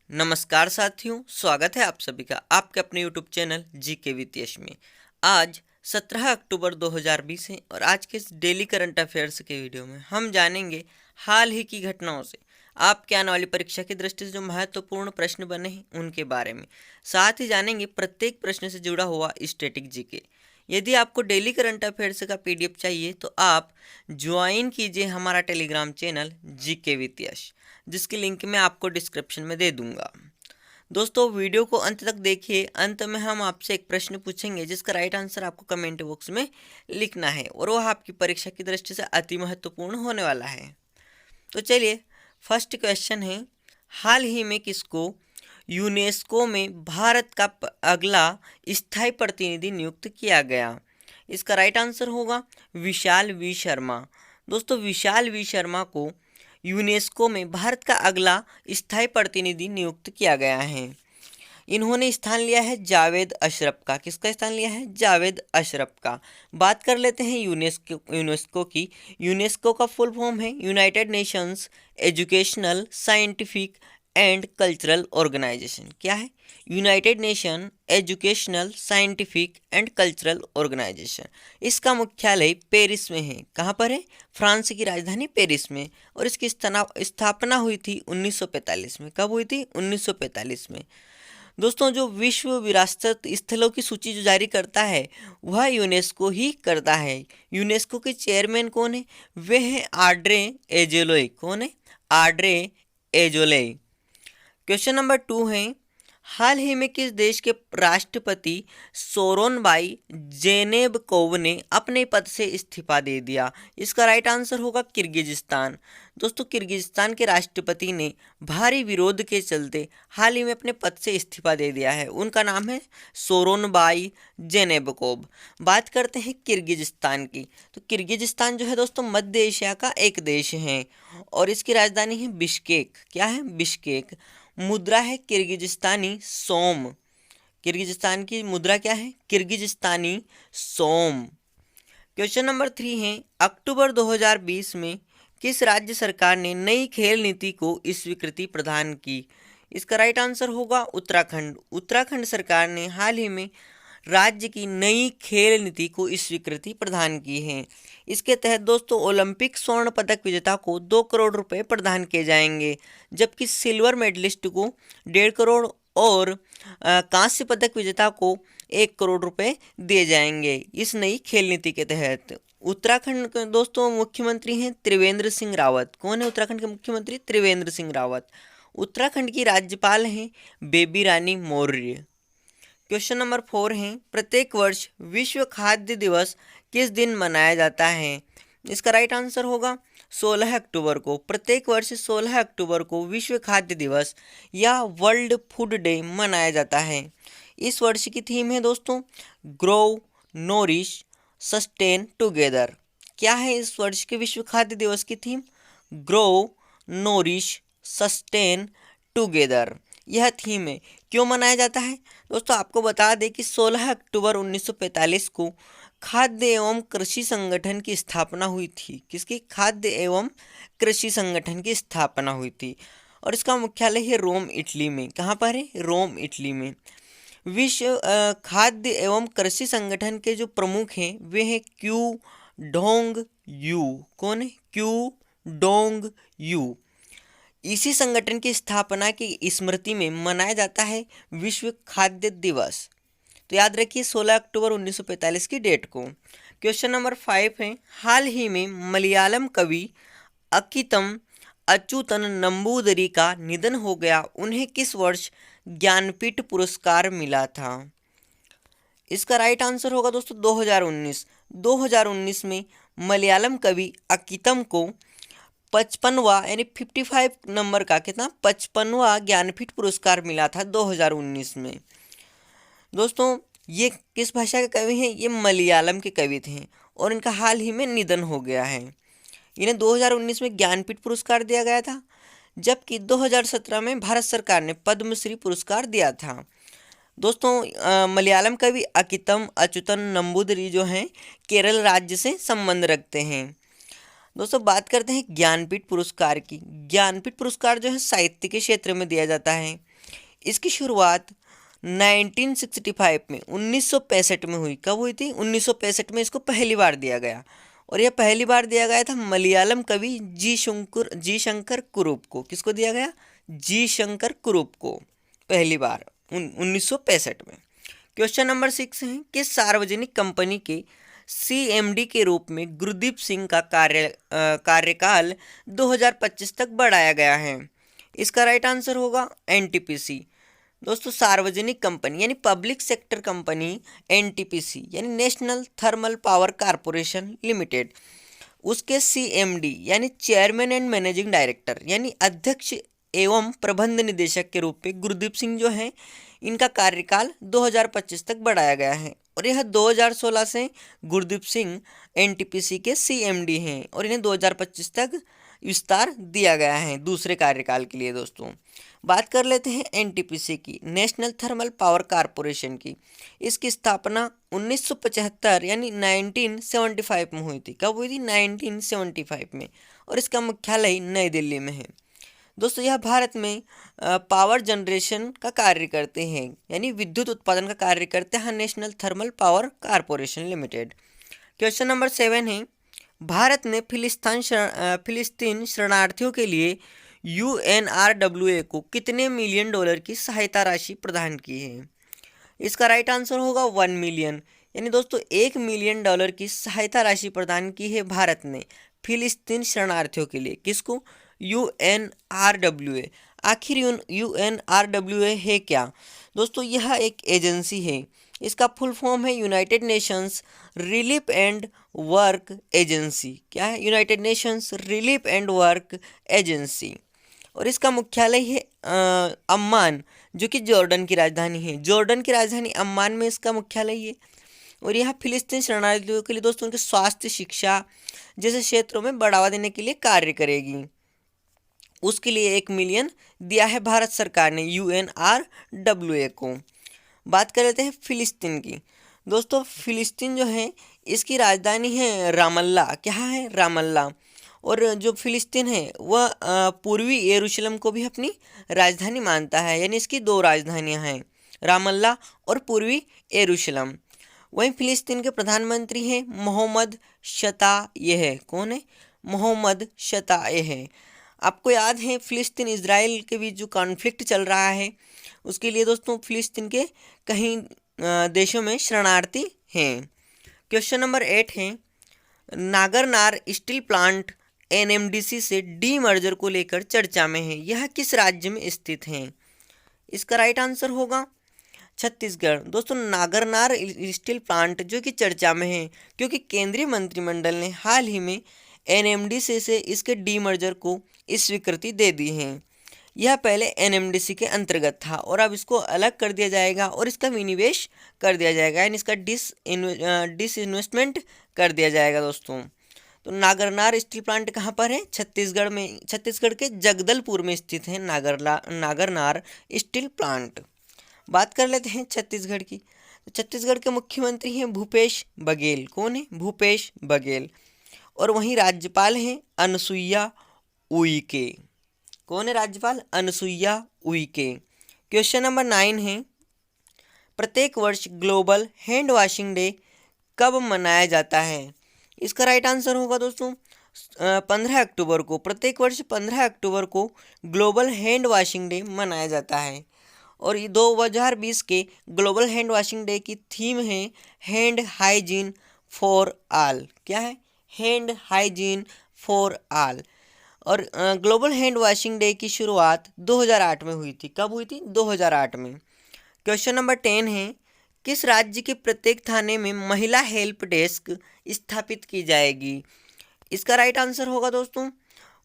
नमस्कार साथियों, स्वागत है आप सभी का आपके अपने यूट्यूब चैनल जीके विद यश में। आज 17 अक्टूबर 2020 है और आज के इस डेली करंट अफेयर्स के वीडियो में हम जानेंगे हाल ही की घटनाओं से आपके आने वाली परीक्षा की दृष्टि से जो महत्वपूर्ण प्रश्न बने हैं उनके बारे में। साथ ही जानेंगे प्रत्येक प्रश्न से जुड़ा हुआ स्टैटिक जीके। यदि आपको डेली करंट अफेयर्स का पीडीएफ चाहिए तो आप ज्वाइन कीजिए हमारा टेलीग्राम चैनल जीके विद यश, जिसकी लिंक मैं आपको डिस्क्रिप्शन में दे दूंगा। दोस्तों, वीडियो को अंत तक देखिए। अंत में हम आपसे एक प्रश्न पूछेंगे जिसका राइट आंसर आपको कमेंट बॉक्स में लिखना है और वह आपकी परीक्षा की दृष्टि से अति महत्वपूर्ण होने वाला है। तो चलिए, फर्स्ट क्वेश्चन है, हाल ही में किसको यूनेस्को में भारत का अगला स्थायी प्रतिनिधि नियुक्त किया गया? इसका राइट आंसर होगा विशाल वी शर्मा। दोस्तों, विशाल वी शर्मा को यूनेस्को में भारत का अगला स्थायी प्रतिनिधि नियुक्त किया गया है। इन्होंने स्थान लिया है जावेद अशरफ का। किसका स्थान लिया है? जावेद अशरफ का। बात कर लेते हैं यूनेस्को की। यूनेस्को का फुल फॉर्म है United Nations educational scientific and cultural organisation. क्या है? United Nation educational scientific and cultural organisation. इसका मुख्यालय पेरिस में है। कहाँ पर है? फ्रांस की राजधानी पेरिस में। और इसकी स्थापना हुई थी 1945 में। कब हुई थी? 1945 में। दोस्तों, जो विश्व विरासत स्थलों की सूची जो जारी करता है वह यूनेस्को ही करता है। यूनेस्को के चेयरमैन कौन है? वे हैं आड्रे एजोले। कौन है? Audrey Azoulay. क्वेश्चन नंबर 2 है, हाल ही में किस देश के राष्ट्रपति सोरोनबाई जेनेबकोव ने अपने पद से इस्तीफा दे दिया? इसका राइट आंसर होगा किर्गिजिस्तान। दोस्तों, किर्गिजिस्तान के राष्ट्रपति ने भारी विरोध के चलते हाल ही में अपने पद से इस्तीफा दे दिया है। उनका नाम है सोरोनबाई जेनेबकोव। बात करते हैं किर्गिजिस्तान की। तो किर्गिजिस्तान जो है दोस्तों मध्य एशिया का एक देश है और इसकी राजधानी है बिश्केक। क्या है? बिश्केक। मुद्रा है किर्गिजिस्तानी सोम। किर्गिजिस्तान की मुद्रा क्या है? किर्गिजिस्तानी सोम। क्वेश्चन नंबर 3 है, अक्टूबर 2020 में किस राज्य सरकार ने नई खेल नीति को स्वीकृति प्रदान की? इसका राइट आंसर होगा उत्तराखंड। उत्तराखंड सरकार ने हाल ही में राज्य की नई खेल नीति को स्वीकृति प्रदान की है। इसके तहत दोस्तों ओलंपिक स्वर्ण पदक विजेता को 2 करोड़ रुपए प्रदान किए जाएंगे, जबकि सिल्वर मेडलिस्ट को 1.5 करोड़ और कांस्य पदक विजेता को 1 करोड़ रुपए दिए जाएंगे इस नई खेल नीति के तहत। उत्तराखंड के दोस्तों मुख्यमंत्री हैं त्रिवेंद्र सिंह रावत। कौन है उत्तराखंड के मुख्यमंत्री? त्रिवेंद्र सिंह रावत। उत्तराखंड की राज्यपाल हैं बेबी रानी मौर्य। क्वेश्चन नंबर 4 है, प्रत्येक वर्ष विश्व खाद्य दिवस किस दिन मनाया जाता है? इसका राइट आंसर होगा 16 अक्टूबर को। प्रत्येक वर्ष 16 अक्टूबर को विश्व खाद्य दिवस या वर्ल्ड फूड डे मनाया जाता है। इस वर्ष की थीम है दोस्तों ग्रो नोरिश सस्टेन टुगेदर। क्या है इस वर्ष के विश्व खाद्य दिवस की theme? Grow nourish sustain together. यह थीम है। क्यों मनाया जाता है? दोस्तों, आपको बता दें कि 16 अक्टूबर 1945 को खाद्य एवं कृषि संगठन की स्थापना हुई थी। किसकी? खाद्य एवं कृषि संगठन की स्थापना हुई थी और इसका मुख्यालय है रोम, इटली में। कहाँ पर है? रोम, इटली में। विश्व खाद्य एवं कृषि संगठन के जो प्रमुख हैं वे हैं क्यू डोंग यू। कौन है? Q Dong you. इसी संगठन की स्थापना की स्मृति में मनाया जाता है विश्व खाद्य दिवस। तो याद रखिए 16 अक्टूबर 1945 की डेट को। क्वेश्चन नंबर 5 है, हाल ही में मलयालम कवि अकितम अच्युतन नंबूदरी का निधन हो गया। उन्हें किस वर्ष ज्ञानपीठ पुरस्कार मिला था? इसका राइट आंसर होगा दोस्तों 2019। 2019 में मलयालम कवि अकितम को 55वां यानी 55 नंबर का कितना 55वां ज्ञानपीठ पुरस्कार मिला था 2019 में। दोस्तों, ये किस भाषा के कवि हैं? ये मलयालम के कवि थे और इनका हाल ही में निधन हो गया है। इन्हें 2019 में ज्ञानपीठ पुरस्कार दिया गया था, जबकि 2017 में भारत सरकार ने पद्मश्री पुरस्कार दिया था। दोस्तों, मलयालम कवि अकितम अच्युतन नंबूदरी जो हैं केरल राज्य से संबंध रखते हैं। दोस्तों, बात करते हैं ज्ञानपीठ पुरस्कार की। ज्ञानपीठ पुरस्कार जो है साहित्य के क्षेत्र में दिया जाता है। इसकी शुरुआत 1965 में 1965 में हुई। कब हुई थी? 1965 में इसको पहली बार दिया गया, और यह पहली बार दिया गया था मलयालम कवि जी शंकर कुरूप को। किसको दिया गया? जी शंकर कुरूप को पहली बार 1965 में। क्वेश्चन नंबर 6 है कि सार्वजनिक कंपनी के CMD के रूप में गुरदीप सिंह का कार्यकाल 2025 तक बढ़ाया गया है। इसका राइट आंसर होगा NTPC। दोस्तों, सार्वजनिक कंपनी यानी पब्लिक सेक्टर कंपनी NTPC यानी national thermal power corporation limited, उसके CMD यानी चेयरमैन एंड मैनेजिंग डायरेक्टर यानी अध्यक्ष एवं प्रबंध निदेशक के रूप में गुरदीप सिंह जो हैं, इनका कार्यकाल 2025 तक बढ़ाया गया है। और यह 2016 से गुरदीप सिंह NTPC के CMD हैं और इन्हें 2025 तक विस्तार दिया गया है दूसरे कार्यकाल के लिए। दोस्तों, बात कर लेते हैं NTPC की, नेशनल थर्मल पावर कॉरपोरेशन की। इसकी स्थापना 1975 यानी 1975 में हुई थी। कब हुई थी? 1975 में। और इसका मुख्यालय नई दिल्ली में है। दोस्तों, यह भारत में पावर जनरेशन का कार्य करते हैं यानी विद्युत उत्पादन का कार्य करते हैं national thermal power corporation limited. Question number 7 है, भारत ने फिलिस्तीन शरणार्थियों के लिए UNRWA को कितने मिलियन डॉलर की सहायता राशि प्रदान की है? इसका राइट आंसर होगा 1 मिलियन, यानी दोस्तों 1 मिलियन डॉलर की सहायता राशि प्रदान की है भारत ने फिलिस्तीन शरणार्थियों के लिए। किसको? UNRWA। आखिर UNRWA है क्या? दोस्तों, यह एक एजेंसी है। इसका फुल फॉर्म है United Nations relief and work agency. क्या है? United Nations relief and work agency. और इसका मुख्यालय है अम्मान, जो कि जॉर्डन की राजधानी है। जॉर्डन की राजधानी अम्मान में इसका मुख्यालय है। और यह फिलिस्तीन शरणार्थियों के लिए दोस्तों उनके स्वास्थ्य, शिक्षा जैसे क्षेत्रों में बढ़ावा देने के लिए कार्य करेगी। उसके लिए 1 मिलियन दिया है भारत सरकार ने UNRWA को। बात कर लेते हैं फिलिस्तीन की। दोस्तों, फिलिस्तीन जो है इसकी राजधानी है रामल्ला। क्या है? रामल्ला। और जो फिलिस्तीन है वह पूर्वी यरूशलेम को भी अपनी राजधानी मानता है, यानी इसकी 2 राजधानियां हैं, रामल्ला और पूर्वी यरूशलेम। वहीं फिलिस्तीन के प्रधानमंत्री हैं मोहम्मद शतायह। कौन है? मोहम्मद शतायह। आपको याद है फिलिस्तीन इजराइल के बीच जो कॉन्फ्लिक्ट चल रहा है, उसके लिए दोस्तों फिलिस्तीन के कहीं देशों में शरणार्थी हैं। क्वेश्चन नंबर 8 है, नागरनार स्टील प्लांट NMDC से डीमर्जर को लेकर चर्चा में है। यह किस राज्य में स्थित है? इसका राइट आंसर होगा छत्तीसगढ़। दोस्तों, नागरनार स्टील प्लांट जो कि चर्चा में है क्योंकि केंद्रीय मंत्रिमंडल ने हाल ही में NMDC से इसके डीमर्जर को स्वीकृति दे दी है। यह पहले NMDC के अंतर्गत था और अब इसको अलग कर दिया जाएगा और इसका विनिवेश कर दिया जाएगा, यानी इसका डिसइन्वेस्टमेंट कर दिया जाएगा। दोस्तों, तो नागरनार स्टील प्लांट कहाँ पर है? छत्तीसगढ़ में। छत्तीसगढ़ के जगदलपुर में स्थित है नागरनार स्टील प्लांट। बात कर लेते हैं छत्तीसगढ़ की। तो छत्तीसगढ़ के मुख्यमंत्री हैं भूपेश बघेल। कौन है? भूपेश बघेल। और वहीं राज्यपाल हैं अनुसुईया उइके। कौन है राज्यपाल? अनुसुईया उइके। क्वेश्चन नंबर 9 है, प्रत्येक वर्ष ग्लोबल हैंड वॉशिंग डे कब मनाया जाता है? इसका राइट आंसर होगा दोस्तों 15 अक्टूबर को। प्रत्येक वर्ष 15 अक्टूबर को ग्लोबल हैंड वॉशिंग डे मनाया जाता है। और ये 2020 के ग्लोबल हैंड वॉशिंग डे की थीम है हैंड हाइजीन फॉर ऑल। क्या है? Hand hygiene for all. और ग्लोबल हैंड वॉशिंग डे की शुरुआत 2008 में हुई थी। कब हुई थी? 2008 में। क्वेश्चन नंबर 10 है, किस राज्य के प्रत्येक थाने में महिला हेल्प डेस्क स्थापित की जाएगी? इसका राइट आंसर होगा दोस्तों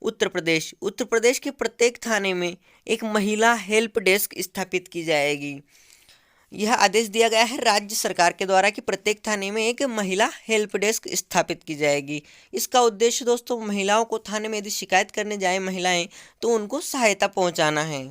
उत्तर प्रदेश। उत्तर प्रदेश के प्रत्येक थाने में एक महिला हेल्प डेस्क स्थापित की जाएगी। यह आदेश दिया गया है राज्य सरकार के द्वारा कि प्रत्येक थाने में एक महिला हेल्प डेस्क स्थापित की जाएगी। इसका उद्देश्य दोस्तों महिलाओं को थाने में यदि शिकायत करने जाए महिलाएं तो उनको सहायता पहुंचाना है।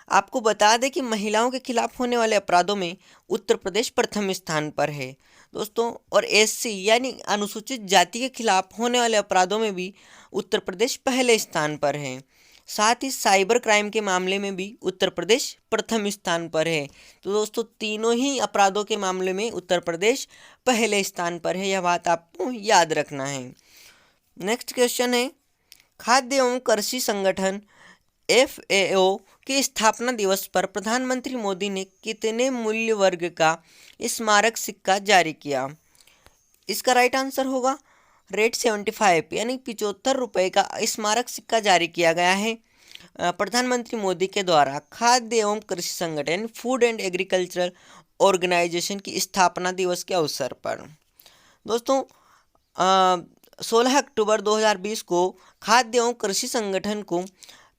आपको बता दें कि महिलाओं के खिलाफ होने वाले अपराधों में उत्तर प्रदेश प्रथम स्थान पर है दोस्तों। और SC यानी अनुसूचित जाति के खिलाफ होने वाले अपराधों में भी उत्तर प्रदेश पहले स्थान पर है। साथ ही साइबर क्राइम के मामले में भी उत्तर प्रदेश प्रथम स्थान पर है। तो दोस्तों तीनों ही अपराधों के मामले में उत्तर प्रदेश पहले स्थान पर है, यह बात आपको याद रखना है। नेक्स्ट क्वेश्चन है, खाद्य एवं कृषि संगठन FAO के स्थापना दिवस पर प्रधानमंत्री मोदी ने कितने मूल्य वर्ग का स्मारक सिक्का जारी किया? इसका राइट आंसर होगा रेट 75 यानी 75 रुपये का स्मारक सिक्का जारी किया गया है प्रधानमंत्री मोदी के द्वारा खाद्य एवं कृषि संगठन फूड एंड एग्रीकल्चरल ऑर्गेनाइजेशन की स्थापना दिवस के अवसर पर। दोस्तों 16 अक्टूबर 2020 को खाद्य एवं कृषि संगठन को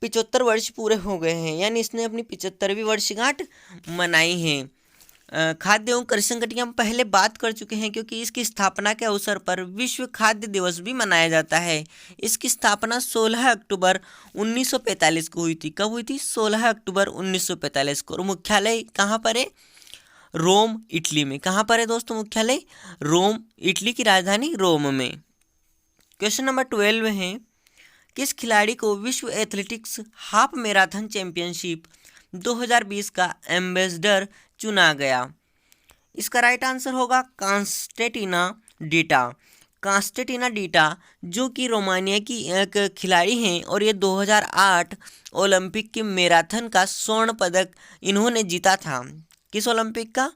75 वर्ष पूरे हो गए हैं, यानी इसने अपनी 75वीं वर्षगांठ मनाई है। खाद्य एवं कृषि संगठन की हम पहले बात कर चुके हैं, क्योंकि इसकी स्थापना के अवसर पर विश्व खाद्य दिवस भी मनाया जाता है। इसकी स्थापना 16 अक्टूबर 1945 को हुई थी। कब हुई थी? 16 अक्टूबर 1945 को। और मुख्यालय कहाँ पर है? रोम, इटली में। कहाँ पर है दोस्तों मुख्यालय? रोम, इटली की राजधानी रोम में। क्वेश्चन नंबर 12 है, किस खिलाड़ी को विश्व एथलेटिक्स हाफ मैराथन चैंपियनशिप 2020 का एम्बेसडर चुना गया? इसका राइट आंसर होगा कॉन्स्टेंटिना डिटा। कॉन्स्टेंटिना डिटा जो कि रोमानिया की एक खिलाड़ी हैं और ये 2008 ओलंपिक के मैराथन का स्वर्ण पदक इन्होंने जीता था। किस ओलंपिक का?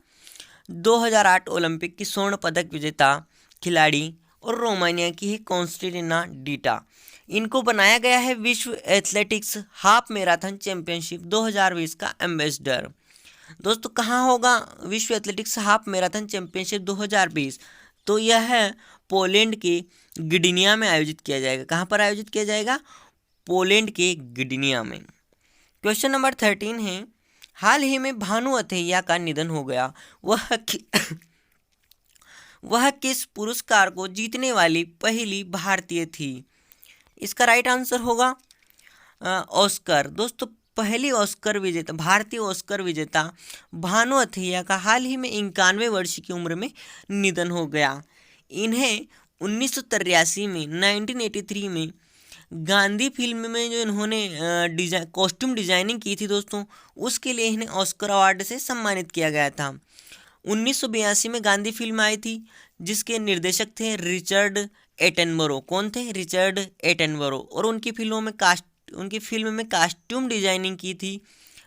2008 ओलंपिक की स्वर्ण पदक विजेता खिलाड़ी और रोमानिया की है कॉन्स्टेंटिना डिटा। इनको बनाया गया है विश्व एथलेटिक्स हाफ मैराथन चैंपियनशिप 2020 का एम्बेसडर। दोस्तों कहाँ होगा विश्व एथलेटिक्स हाफ मैराथन चैंपियनशिप 2020? तो यह है पोलैंड के ग्डिनिया में आयोजित किया जाएगा। कहाँ पर आयोजित किया जाएगा? पोलैंड के ग्डिनिया में। क्वेश्चन नंबर 13 है, हाल ही में भानु अथैया का निधन हो गया, वह किस पुरस्कार को जीतने वाली पहली भारतीय थी? इसका राइट आंसर होगा ऑस्कर। दोस्तों पहली ऑस्कर विजेता, भारतीय ऑस्कर विजेता भानु अथैया का हाल ही में 91 वर्ष की उम्र में निधन हो गया। इन्हें 1983 में 1983 में गांधी फिल्म में जो इन्होंने कॉस्ट्यूम डिजाइनिंग की थी दोस्तों, उसके लिए इन्हें ऑस्कर अवार्ड से सम्मानित किया गया था। 1982 में गांधी फिल्म आई थी जिसके निर्देशक थे रिचर्ड एटनबरो। कौन थे? Richard Attenborough. और उनकी फिल्म में कास्ट्यूम डिजाइनिंग की थी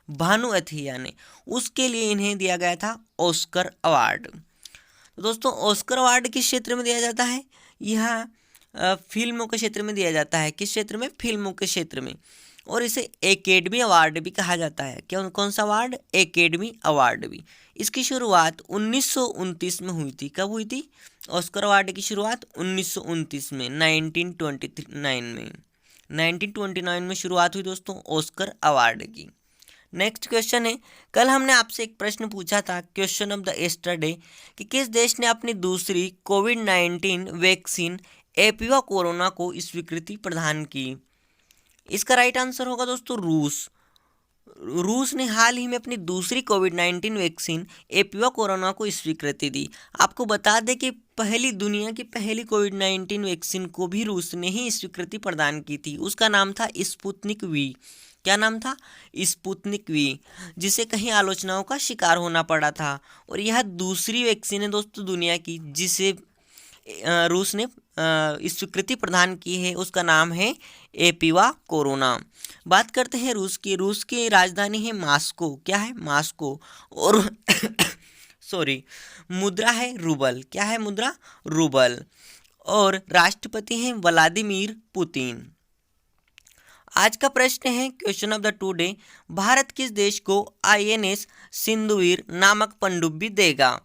भानु अथैया ने। उसके लिए इन्हें दिया गया था ऑस्कर अवार्ड। तो दोस्तों ऑस्कर अवार्ड किस क्षेत्र में दिया जाता है? यह फिल्मों के क्षेत्र में दिया जाता है। किस क्षेत्र में? फिल्मों के क्षेत्र में। और इसे एकेडमी अवार्ड भी कहा जाता है। क्या कौन सा अवार्ड? एकेडमी अवार्ड भी। इसकी शुरुआत 1929 में हुई थी। कब हुई थी ऑस्कर अवार्ड की शुरुआत? 1929 में, 1929 में शुरुआत हुई दोस्तों ऑस्कर अवार्ड की। नेक्स्ट क्वेश्चन है, कल हमने आपसे एक प्रश्न पूछा था, क्वेश्चन ऑफ द यस्टरडे, कि किस देश ने अपनी दूसरी कोविड-19 वैक्सीन एपिवा कोरोना को स्वीकृति प्रदान की? इसका राइट आंसर होगा दोस्तों रूस। रूस ने हाल ही में अपनी दूसरी कोविड-19 वैक्सीन एपिवा कोरोना को स्वीकृति दी। आपको बता दें कि दुनिया की पहली कोविड-19 वैक्सीन को भी रूस ने ही स्वीकृति प्रदान की थी। उसका नाम था स्पुतनिक वी। क्या नाम था? स्पुतनिक वी, जिसे कहीं आलोचनाओं का शिकार होना पड़ा था। और यह दूसरी वैक्सीन है दोस्तों दुनिया की जिसे रूस ने स्वीकृति प्रदान की है। उसका नाम है एपिवा कोरोना। बात करते हैं रूस की। रूस की राजधानी है मॉस्को। क्या है? मॉस्को। और सॉरी, मुद्रा है रूबल। क्या है? मुद्रा रूबल। और राष्ट्रपति हैं व्लादिमीर पुतिन। आज का प्रश्न है question of the today, Bharat किस देश को INS सिंदूर नामक पनडुब्बी देगा?